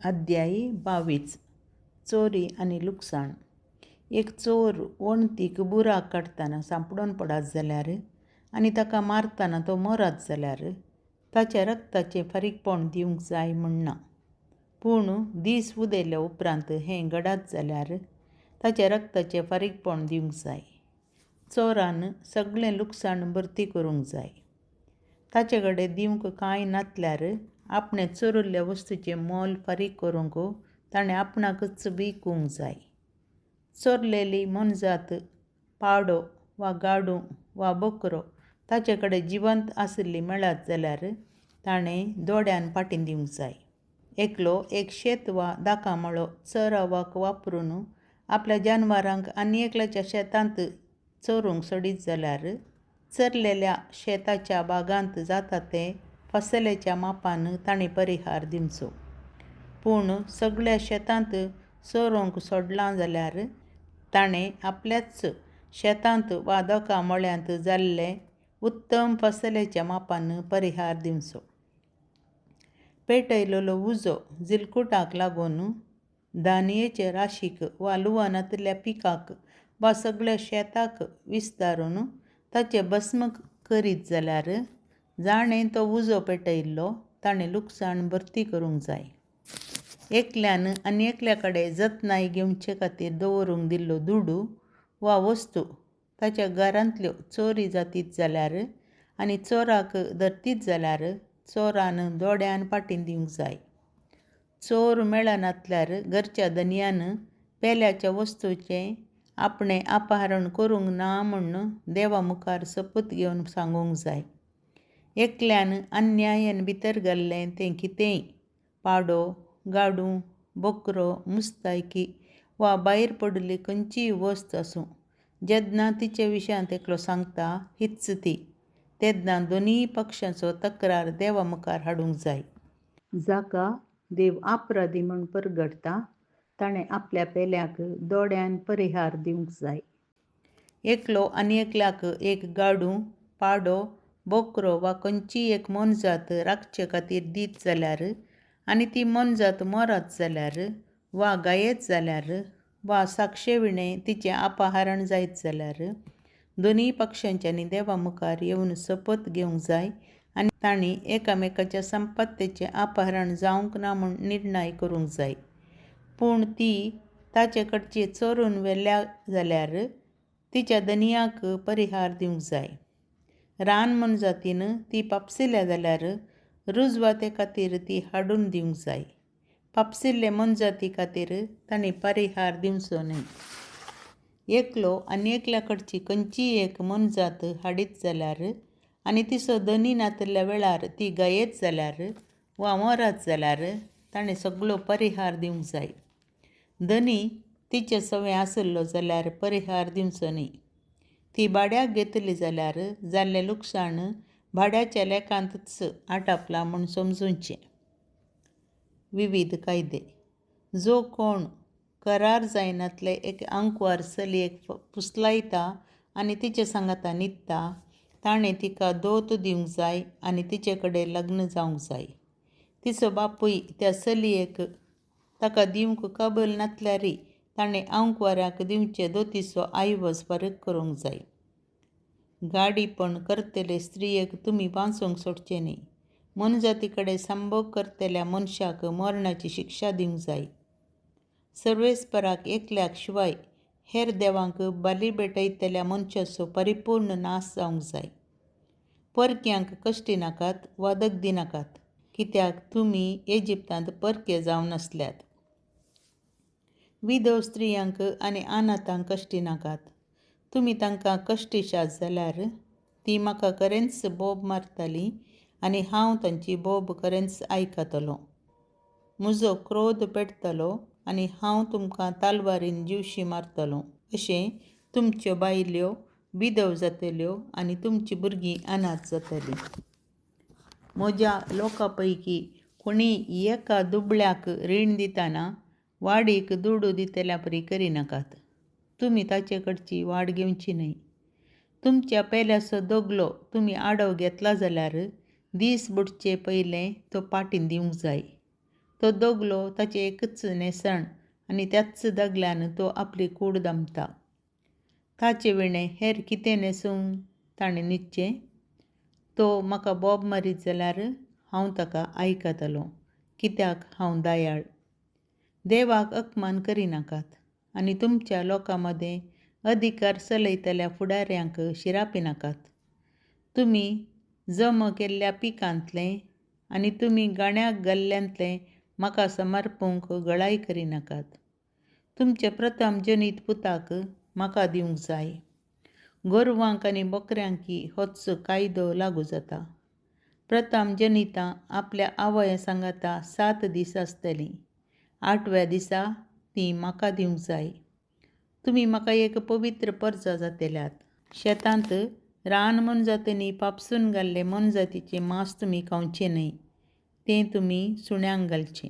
अध्यायी 22 चोरी आनी लुकसाण. एक चोर वणतीक बुराक काडटना सांपडून पडत जाल्यार आनी ताका मारतना तो मरत जाल्यार ताच्या रक्ताचें फारीकपण दिवंक जाय म्हूण ना. पूण दीस उदेल्या उपरांत हें घडत जाल्यार ताच्या रक्ताचें फारीकपण दिवंक जाय. चोरान सगळें लुकसाण भरती करूंक जाय. ताचे कडेन दिवंक कांय नासल्यार आपणे चोरिल्ल्या वस्तूचें मोल फारीक करूंक ताणें आपणाकच विकूंक जाय. चोरलेली मनजात पाडो वा गाडू वा बकरो ताचे कडेन जिवंत आसली मेळत जाल्यार ताणें दोड्यान फाटीं दिवंक जाय. एकलो एक शेत वा दाकामळो चरावाक वापरून आपल्या जनावरांक आनी एकल्याच्या शेतांत चोरूंक सोडीत जाल्यार चरलेल्या शेताच्या भागांत जाता ते फसलेच्या मापान ताणें परिहार दिवचो. पूण सगळ्या शेतांत चोरूंक सोडलां जाल्यार ताणें आपल्याच शेतांत वा दोकामळ्यांत जाल्ले उत्तम फसलेच्या मापान परिहार दिवचो. पेटयलोलो उजो जिलकुटाक लागून धान्येचे राशीक वा लुवनांतल्या पिकाक वा सगळ्या शेताक विस्तारून ताचें भस्म करीत जाल्यार जाणें तो उजो पेटयल्लो ताणें लुकसाण भरती करूंक जाय. एकल्यान आनी एकल्या कडेन जतनाय घेवचे खातीर दवरूंक दिल्लो दुडू वा वस्तू ताच्या घरांतल्यो चोरी जातीत जाल्यार आनी चोराक धरतीत जाल्यार चोरान दोड्यान फाटीं दिवंक जाय. चोर मेळनासल्यार घरच्या धनयान पेल्याच्या वस्तूचें आपणें अपहरण करूंक ना म्हूण देवा मुखार शपथ घेवन सांगूंक जाय. एकल्यान अन्यायान भितर घाल्लें तें कितेंय पाडो गाडू बकरो मुस्तायकी वा भायर पडिल्ली खंयचीय वस्त आसूं जेन्ना तिचे विशयांत एकलो सांगता हीच ती तेन्ना दोनूय पक्षांचो तक्रार देवा मुखार हाडूंक जाय. जाका देव अपराधी म्हूण परगटता ताणें आपल्या पेल्याक दोड्यान परिहार दिवंक जाय. एकलो आनी एकल्याक एक गाडू पाडो बकरो वा खंयचीय एक मनजात राखचे खातीर दीत जाल्यार आनी ती मनजात मरत जाल्यार वा गायत जाल्यार वा साक्षेविणें तिचें अपहरण जायत जाल्यार दोनूय पक्षांच्यांनी देवा मुखार येवन शपथ घेवंक जाय आनी तांणी एकामेकाच्या संपत्तीचें अपहरण जावंक ना म्हूण निर्णय करूंक जाय. पूण ती ताचे कडची चोरून व्हेल्या जाल्यार तिच्या धनयाक परिहार दिवंक जाय. रान मनजातीन ती पापसिल्या जाल्यार रुजवाते खातीर ती हाडून दिवंक जाय. पापसिल्ले मनजाती खातीर तांणी परिहार दिवचो न्हय. एकलो आनी एकल्या कडची खंयचीय एक मनजात हाडीत जाल्यार आनी तिचो धनी नासल्या वेळार ती गायत जाल्यार वा मरत जाल्यार ताणें सगळो परिहार दिवंक जाय. धनी तिचे सवें आसलो जाल्यार परिहार दिवचो न्हय. ती भाड्याक घेतली जाल्यार जाल्लें लुकसाण भाड्याच्या लेखांतच आटापलां म्हूण समजुचें. विविध कायदे. जो कोण करार जायनासले एक आंकवार चलयेक फुसलायता आनी तिचे सांगाता न्हिदता ताणें तिका दोत दिवंक जाय आनी तिचे कडेन लग्न जावंक जाय. तिचो बापूय त्या चलयेक ताका दिवंक काबील नासल्यारय ताणें आंकवाराक दिवचे दोतीचो आयवज फारीक करूंक जाय. गाडीपण करतले स्त्रियेक तुमी वाचूंक सोडचें न्हय. मनजाती कडेन संभोग करतल्या मनशाक मरणाची शिक्षा दिवंक जाय. सर्वेस्पराक एकल्याक शिवाय हेर देवांक बली भेटयतल्या मनशाचो परिपूर्ण नाश जावंक जाय. परक्यांक कश्टी नाकात वा दगदी नाकात कित्याक तुमी इजिप्तांत परके जावन आसल्यात. विधव स्त्रियांक आनी अनाथांक कश्टी नाकात. तुमी तांकां कश्टीशात जाल्यार ती म्हाका खरेंच बोब मारतली आनी हांव तांची बोब खरेंच आयकतलों. म्हजो क्रोध पेटतलो आनी हांव तुमकां तालवारीन जीवशी मारतलों. अशें तुमच्यो बायल्यो विधव जातल्यो आनी तुमचीं भुरगीं अनाथ जातलीं. म्हज्या लोकां पैकी कोणीय एका दुबळ्याक रीण दितना वाडीक दुडू दितल्या परी करिनाकात. तुमी ताचे कडची वाड घेवची न्हय. तुमच्या पेल्याचो दोगलो तुमी आडव घेतला जाल्यार दीस बुडचे पयलें तो फाटीं दिवंक जाय. तो दोगलो ताचें एकच नेसण आनी त्याच दगल्यान तो आपली कूड दमता. ताचे विणें हेर कितें नेसूंक ताणें न्हिदचें? तो म्हाका बोब मारीत जाल्यार हांव ताका आयकतलों, कित्याक हांव दयाळ. देवाक अपमान करिनाकात आनी तुमच्या लोकां मदें अधिकार चलयतल्या फुडाऱ्यांक शिरापी नाकात. तुमी जम केल्ल्या पिकांतलें आनी तुमी गण्याक घाल्ल्यांतलें म्हाका समर्पूंक गळाई करिनाकात. तुमच्या प्रथम जनीत पुताक म्हाका दिवंक जाय. गोरवांक आनी बकऱ्यांकी होच कायदो लागू जाता. प्रथम जनितां आपल्या आवय सांगाता 7 दीस आसतलीं. 8व्या दिसा तीं म्हाका दिवंक जाय. तुमी म्हाका एक पवित्र परजो जातल्यात. शेतांत रान मनजातनी पापसून घाल्लें मनजातीचें मांस तुमी खावचें न्हय. तें तुमी सुण्यांक घालचें.